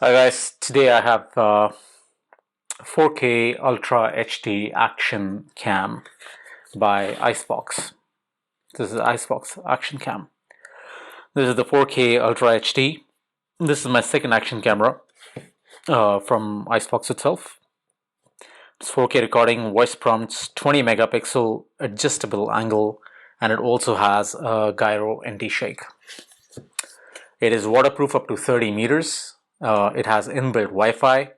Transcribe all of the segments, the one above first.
Hi guys, today I have 4K Ultra HD Action Cam by Icebox. This is Icebox Action Cam. This is the 4K Ultra HD. This is my second action camera from Icebox itself. It's 4K recording, voice prompts, 20 megapixel adjustable angle, and it also has a gyro anti-shake. It is waterproof up to 30 meters. It has inbuilt Wi-Fi,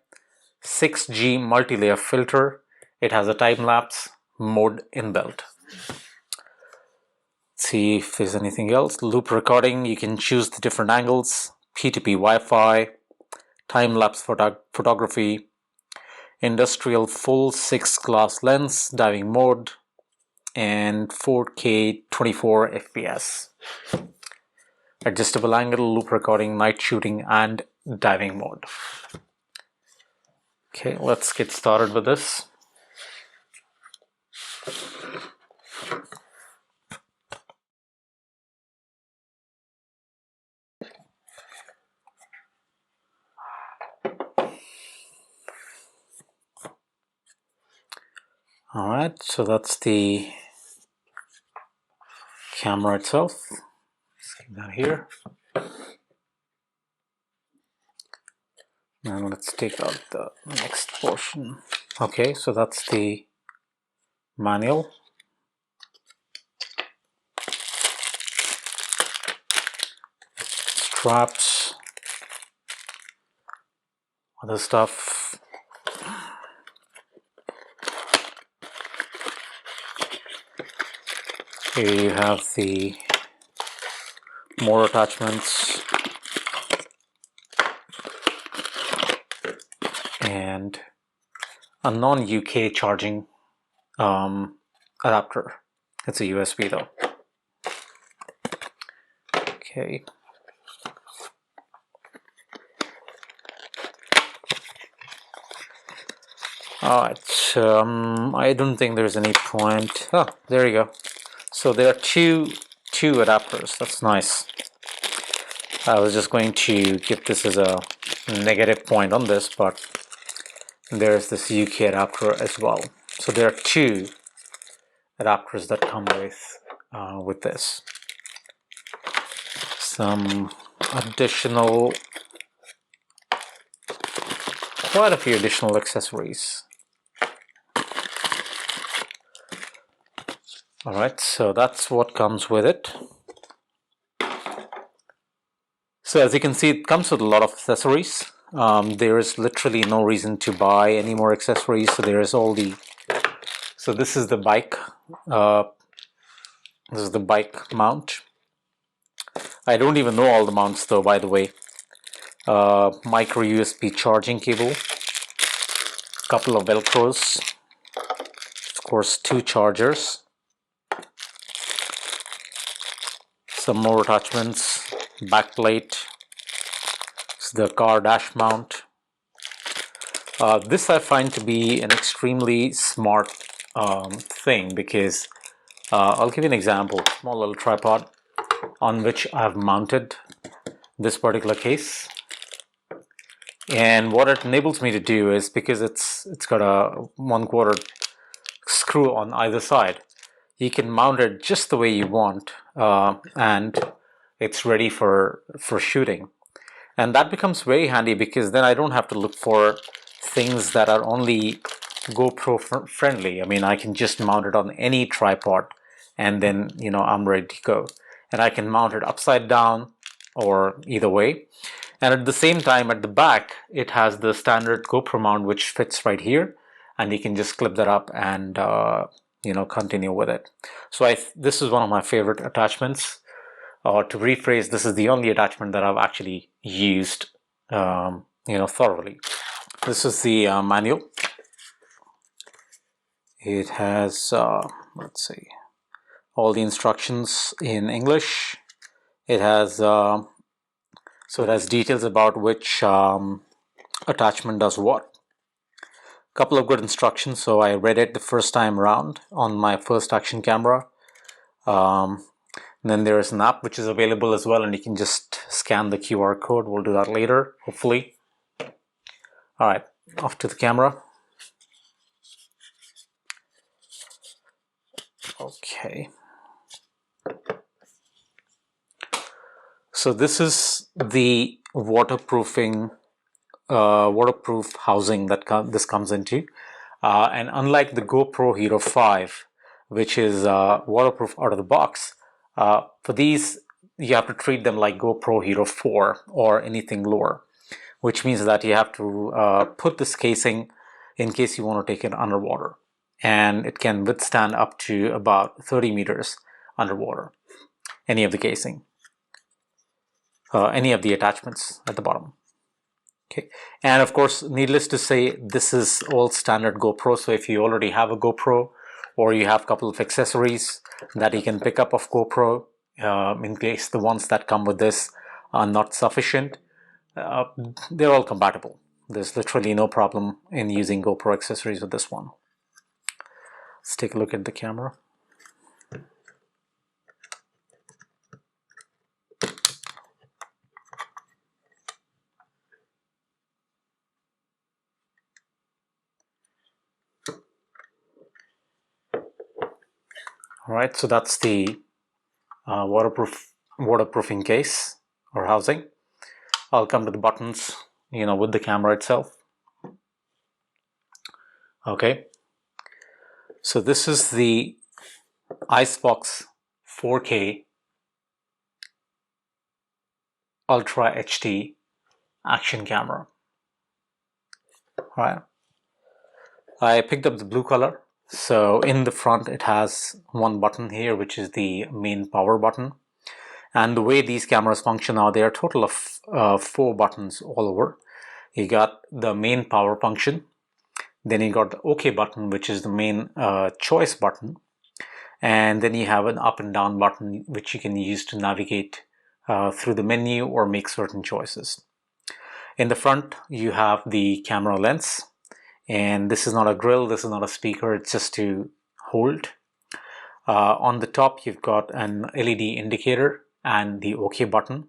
6G multi-layer filter. It has a time-lapse mode inbuilt. Let's see if there's anything else. Loop recording, you can choose the different angles, P2P Wi-Fi, time-lapse photography, industrial full 6 glass lens, diving mode, and 4K 24 FPS. Adjustable angle, loop recording, night shooting, and diving mode. Okay, let's get started with this. Alright, so that's the camera itself. Let's get that here. And let's take out the next portion. Okay, so that's the manual. Straps, other stuff. Here you have the more attachments and a non-UK charging adapter. It's a USB though. Okay. Alright, I don't think there's any point. Oh, there you go. So there are two adapters. That's nice. I was just going to give this as a negative point on this, but there's this UK adapter as well. So there are two adapters that come with this. Some additional, quite a few additional accessories. Alright, so that's what comes with it. So as you can see, it comes with a lot of accessories. There is literally no reason to buy any more accessories. So there is all the, so this is the bike. This is the bike mount. I don't even know all the mounts though, by the way. Micro USB charging cable, couple of Velcros, of course 2 chargers, some more attachments, backplate, the car dash mount. This I find to be an extremely smart thing because I'll give you an example. Small little tripod on which I've mounted this particular case, and what it enables me to do is, because it's got a 1/4 screw on either side, you can mount it just the way you want, and it's ready for shooting. And that becomes very handy because then I don't have to look for things that are only GoPro friendly. I mean, I can just mount it on any tripod and then, you know, I'm ready to go. And I can mount it upside down or either way. And at the same time, at the back, it has the standard GoPro mount which fits right here, and you can just clip that up and you know, continue with it. So this is one of my favorite attachments. Or to rephrase, this is the only attachment that I've actually used, you know, thoroughly. This is the manual. It has, let's see, all the instructions in English. It has, so it has details about which attachment does what. Couple of good instructions. So I read it the first time around on my first action camera. And then there is an app which is available as well, and you can just scan the QR code. We'll do that later, hopefully. All right, off to the camera. Okay. So this is the waterproof housing that this comes into. And unlike the GoPro Hero 5, which is waterproof out of the box, for these you have to treat them like GoPro Hero 4 or anything lower, which means that you have to put this casing in case you want to take it underwater. And it can withstand up to about 30 meters underwater, any of the casing, any of the attachments at the bottom. Okay, and of course, needless to say, this is all standard GoPro. So if you already have a GoPro or you have a couple of accessories that you can pick up of GoPro, in case the ones that come with this are not sufficient, they're all compatible. There's literally no problem in using GoPro accessories with this one. Let's take a look at the camera. All right, so that's the waterproofing case or housing. I'll come to the buttons, with the camera itself. Okay, so this is the Icebox 4K Ultra HD action camera. All right, I picked up the blue color. So in the front it has one button here, which is the main power button. And the way these cameras function now, there are a total of 4 buttons all over. You got the main power function, then you got the OK button, which is the main choice button, and then you have an up and down button which you can use to navigate through the menu or make certain choices. In the front you have the camera lens, and this is not a grill, this is not a speaker, it's just to hold. On the top you've got an LED indicator and the OK button.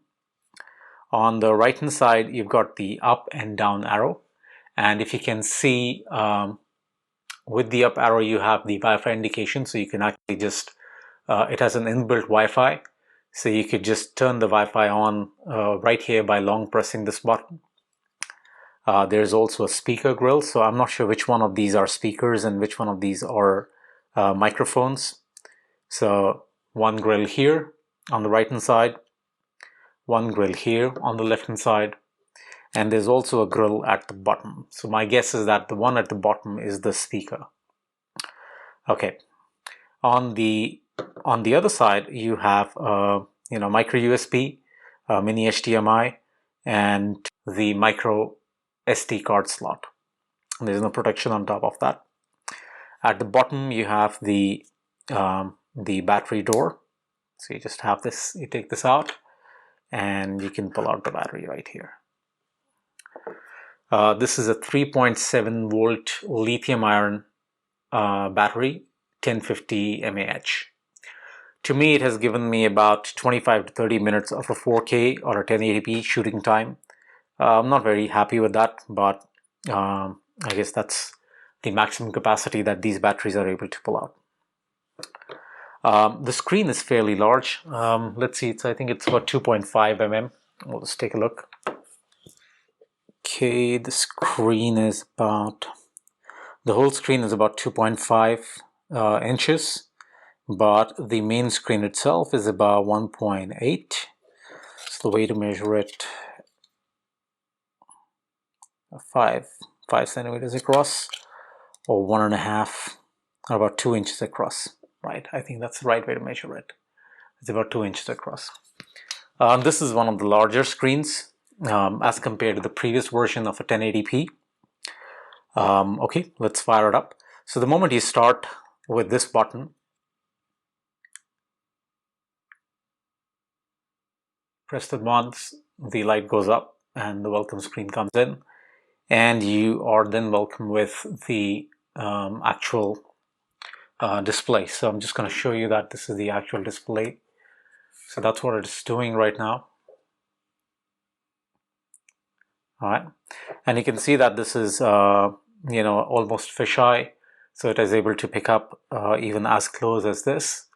On the right hand side you've got the up and down arrow, and if you can see, with the up arrow you have the Wi-Fi indication, so you can actually just it has an inbuilt Wi-Fi, so you could just turn the Wi-Fi on right here by long pressing this button. There's also a speaker grill, so I'm not sure which one of these are speakers and which one of these are microphones. So one grill here on the right hand side, one grill here on the left hand side, and there's also a grill at the bottom. So my guess is that the one at the bottom is the speaker. Okay, on the other side you have micro USB, mini HDMI, and the micro SD card slot. There's no protection on top of that. At the bottom you have the battery door. So you just have this, you take this out and you can pull out the battery right here. This is a 3.7 volt lithium ion battery, 1050 mAh. To me it has given me about 25 to 30 minutes of a 4K or a 1080p shooting time. I'm not very happy with that, but I guess that's the maximum capacity that these batteries are able to pull out. The screen is fairly large. Let's see, I think it's about 2.5 mm. We'll just take a look. Okay, the whole screen is about 2.5 inches, but the main screen itself is about 1.8. So the way to measure it, 5 centimeters across, or 1.5, or about 2 inches across. Right, I think that's the right way to measure it. It's about 2 inches across. This is one of the larger screens as compared to the previous version of a 1080p. Okay, let's fire it up. So the moment you start with this button, press it once, the light goes up and the welcome screen comes in, and you are then welcome with the actual display. So I'm just going to show you that this is the actual display. So that's what it's doing right now. All right, and you can see that this is almost fisheye, so it is able to pick up even as close as this,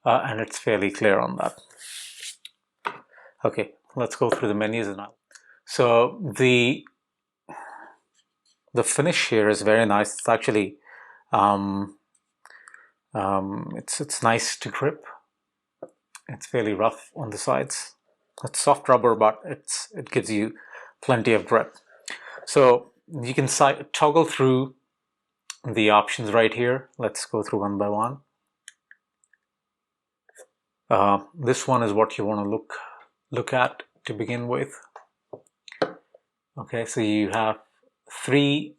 and it's fairly clear on that. Okay, let's go through the menus now. So the finish here is very nice. It's actually it's nice to grip. It's fairly rough on the sides. It's soft rubber, but it gives you plenty of grip. So you can toggle through the options right here. Let's go through one by one. This one is what you want to look at to begin with. Okay, so you have four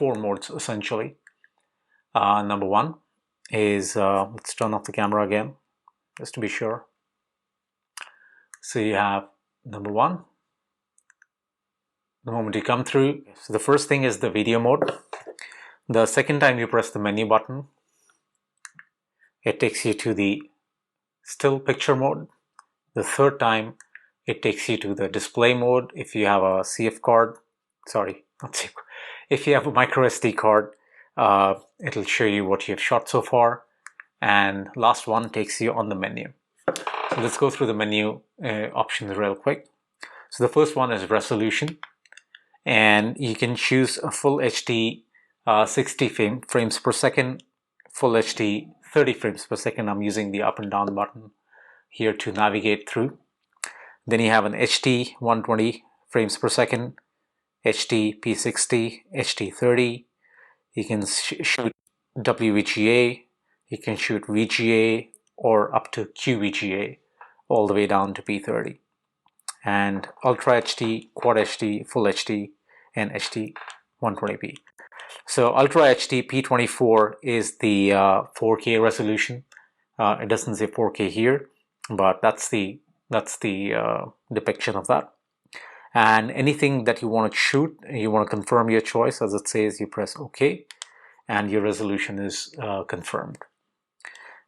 modes essentially. Number one is let's turn off the camera again just to be sure. So you have number one. The moment you come through, so the first thing is the video mode. The second time you press the menu button, it takes you to the still picture mode. The third time, it takes you to the display mode. If you have a CF card, sorry, not CF, if you have a micro SD card, it'll show you what you've shot so far. And last one takes you on the menu. So let's go through the menu options real quick. So the first one is resolution, and you can choose a full HD 60 frames per second, full HD 30 frames per second. I'm using the up and down button here to navigate through. Then you have an HD 120 frames per second, HD P60, HD 30. You can shoot WVGA, you can shoot VGA, or up to QVGA, all the way down to P30. And Ultra HD, Quad HD, Full HD, and HD 120p. So Ultra HD P24 is the 4K resolution. It doesn't say 4K here, but that's the depiction of that. And anything that you want to shoot, you want to confirm your choice, as it says, you press OK, and your resolution is confirmed.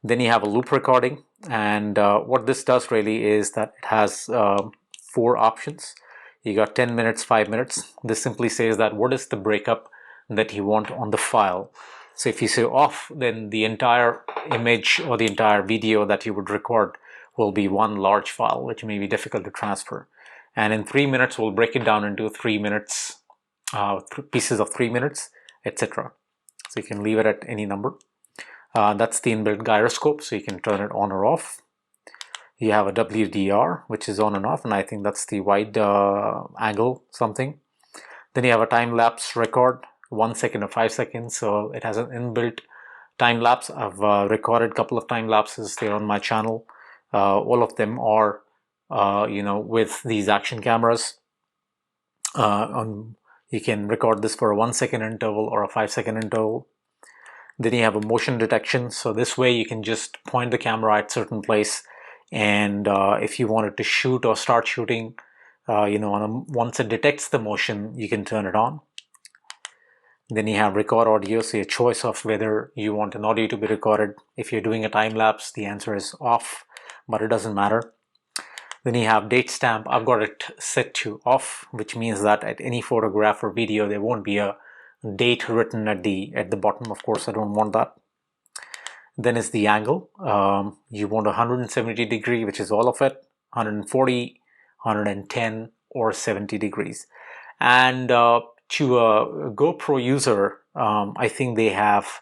Then you have a loop recording, and what this does really is that it has 4 options. You got 10 minutes, 5 minutes. This simply says that what is the breakup that you want on the file. So if you say off, then the entire image or the entire video that you would record will be one large file, which may be difficult to transfer. And in 3 minutes, we'll break it down into 3 minutes, pieces of 3 minutes, etc. So you can leave it at any number. That's the inbuilt gyroscope, so you can turn it on or off. You have a WDR, which is on and off, and I think that's the wide angle something. Then you have a time-lapse record, 1 second or 5 seconds, so it has an inbuilt time-lapse. I've recorded a couple of time-lapses there on my channel. All of them are, with these action cameras. You can record this for a 1 second interval or a 5 second interval. Then you have a motion detection, so this way you can just point the camera at certain place, and if you wanted to shoot or start shooting, once it detects the motion, you can turn it on. Then you have record audio, so your choice of whether you want an audio to be recorded. If you're doing a time lapse, the answer is off, but it doesn't matter. Then you have date stamp. I've got it set to off, which means that at any photograph or video there won't be a date written at the bottom. Of course, I don't want that. Then is the angle. You want 170 degree, which is all of it, 140, 110, or 70 degrees. And to a GoPro user, I think they have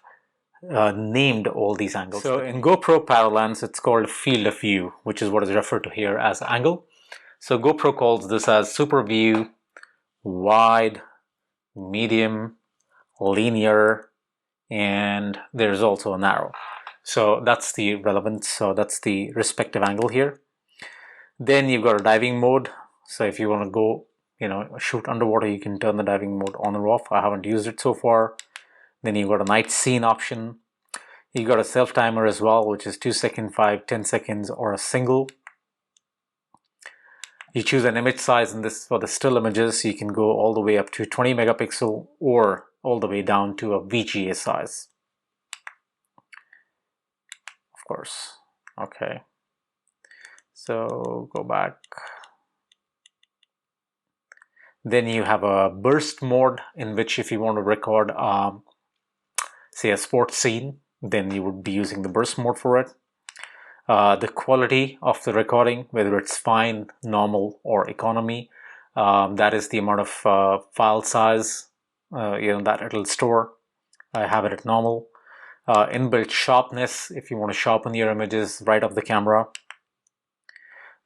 named all these angles. So in GoPro parlance, it's called field of view, which is what is referred to here as angle. So GoPro calls this as super view, wide, medium, linear, and there's also a narrow. So that's the relevance, so that's the respective angle here. Then you've got a diving mode. So if you want to go, shoot underwater, you can turn the diving mode on or off. I haven't used it so far. Then you've got a night scene option. You got a self timer as well, which is 2 seconds, 5, 10 seconds, or a single. You choose an image size, and this for the still images, you can go all the way up to 20 megapixel or all the way down to a VGA size. Of course. Okay. So go back. Then you have a burst mode, in which if you want to record say a sports scene, then you would be using the burst mode for it. The quality of the recording, whether it's fine, normal, or economy, that is the amount of file size that it'll store. I have it at normal. Inbuilt sharpness, if you want to sharpen your images right off the camera.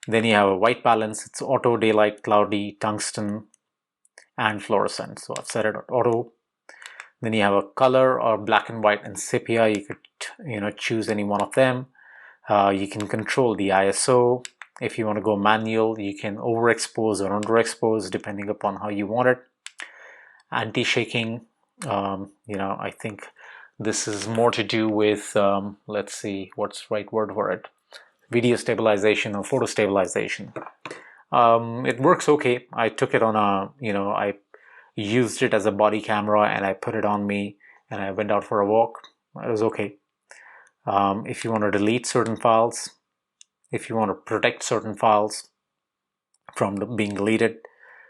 Then you have a white balance. It's auto, daylight, cloudy, tungsten, and fluorescent. So I've set it at auto. Then you have a color, or black and white and sepia. You could choose any one of them. You can control the ISO. If you want to go manual, you can overexpose or underexpose depending upon how you want it. Anti-shaking, I think this is more to do with, let's see, what's the right word for it? Video stabilization or photo stabilization. It works okay. I took it on I used it as a body camera and I put it on me and I went out for a walk. It was okay. If you want to delete certain files, if you want to protect certain files from being deleted,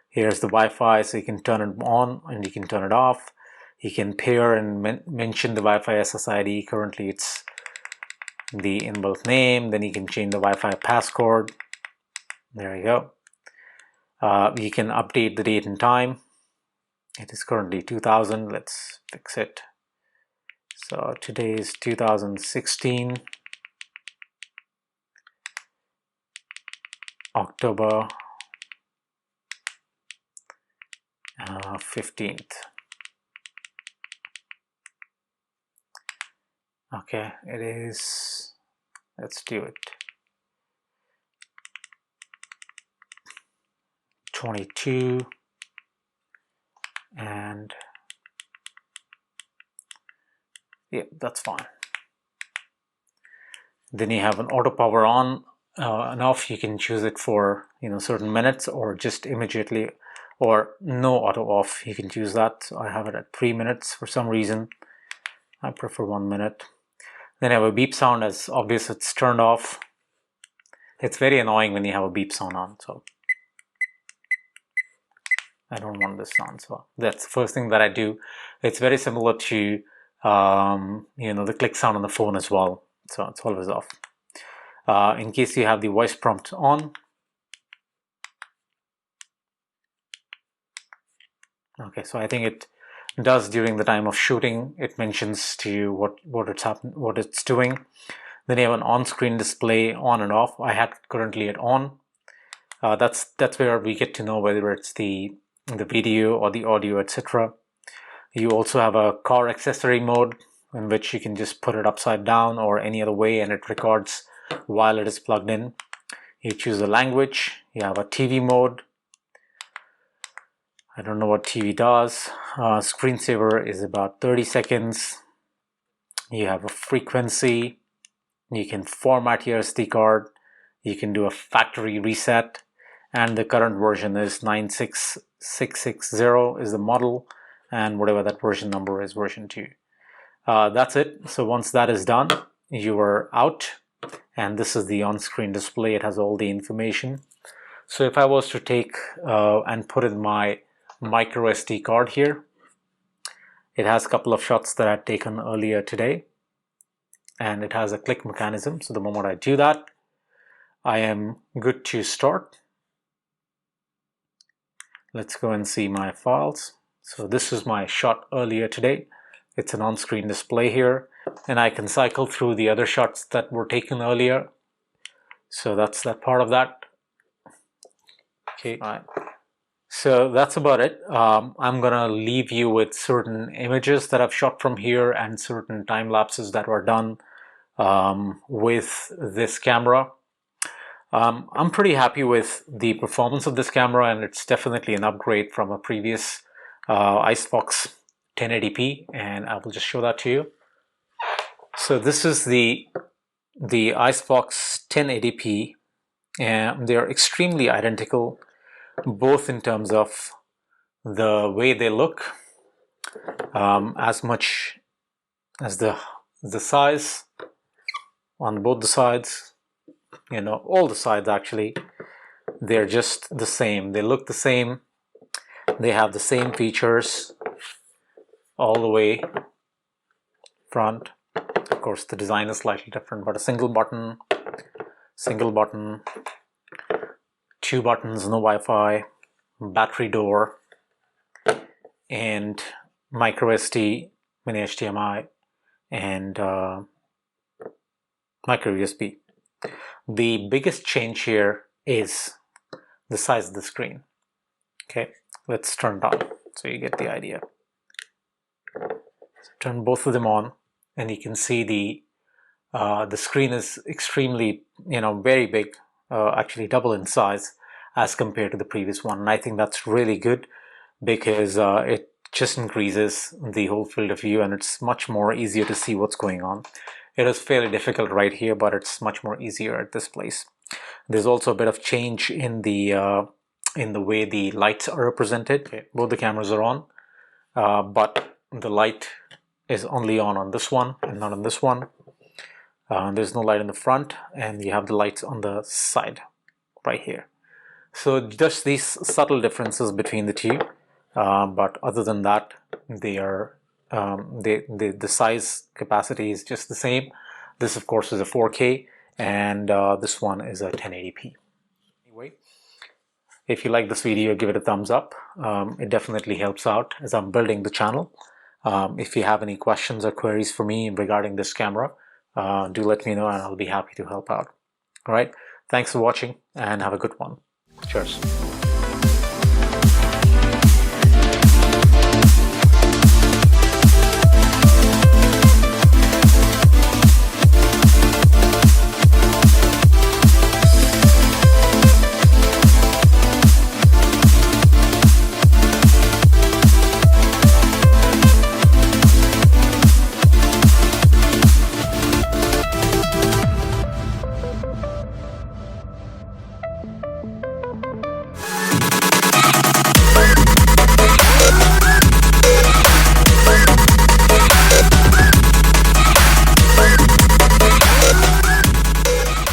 here's the Wi-Fi, so you can turn it on and you can turn it off. You can pair and mention the Wi-Fi SSID. Currently it's the inbuilt name. Then you can change the Wi-Fi passcode. There you go. You can update the date and time. It is currently 2000. Let's fix it. So today is 2016, October 15th. Okay, it is, let's do it, 22, and yeah, that's fine. Then you have an auto power on and off. You can choose it for certain minutes or just immediately, or no auto off. You can choose that. I have it at 3 minutes for some reason. I prefer 1 minute. Then I have a beep sound. As obvious, it's turned off. It's very annoying when you have a beep sound on, so I don't want this sound. So that's the first thing that I do. It's very similar to the click sound on the phone as well. So it's always off. In case you have the voice prompt on. Okay, so I think it does during the time of shooting. It mentions to you what it's doing. Then you have an on-screen display on and off. I had currently it on. That's where we get to know whether it's the video or the audio, etc. You also have a car accessory mode, in which you can just put it upside down or any other way and it records while it is plugged in. You choose the language. You have a TV mode. I don't know what TV does. Screensaver is about 30 seconds. You have a frequency. You can format your SD card. You can do a factory reset. And the current version is 96660 is the model. And whatever that version number is, version 2. That's it. So once that is done, you are out. And this is the on-screen display. It has all the information. So if I was to take and put in my micro SD card here, it has a couple of shots that I've taken earlier today. And it has a click mechanism. So the moment I do that, I am good to start. Let's go and see my files. So this is my shot earlier today. It's an on-screen display here, and I can cycle through the other shots that were taken earlier. So that's that part of that. Okay, all right. So that's about it. I'm gonna leave you with certain images that I've shot from here and certain time lapses that were done with this camera. I'm pretty happy with the performance of this camera, and it's definitely an upgrade from a previous Icebox 1080p, and I will just show that to you. So this is the Icebox 1080p, and they're extremely identical, both in terms of the way they look, as much as the size on both the sides. All the sides actually, they're just the same. They look the same. They have the same features all the way front. Of course, the design is slightly different, but a single button, 2 buttons, no Wi-Fi, battery door, and micro SD, mini HDMI, and micro USB. The biggest change here is the size of the screen. Okay, let's turn it on so you get the idea. So turn both of them on, and you can see the screen is extremely, very big, actually double in size as compared to the previous one. And I think that's really good because it just increases the whole field of view, and it's much more easier to see what's going on. It is fairly difficult right here, but it's much more easier at this place. There's also a bit of change in the way the lights are represented. Okay. Both the cameras are on, but the light is only on this one and not on this one. There's no light in the front, and you have the lights on the side right here. So just these subtle differences between the two, but other than that, they are the size capacity is just the same. This of course is a 4K, and this one is a 1080p. Anyway, if you like this video, give it a thumbs up. It definitely helps out as I'm building the channel. If you have any questions or queries for me regarding this camera, do let me know, and I'll be happy to help out. All right, thanks for watching, and have a good one. Cheers.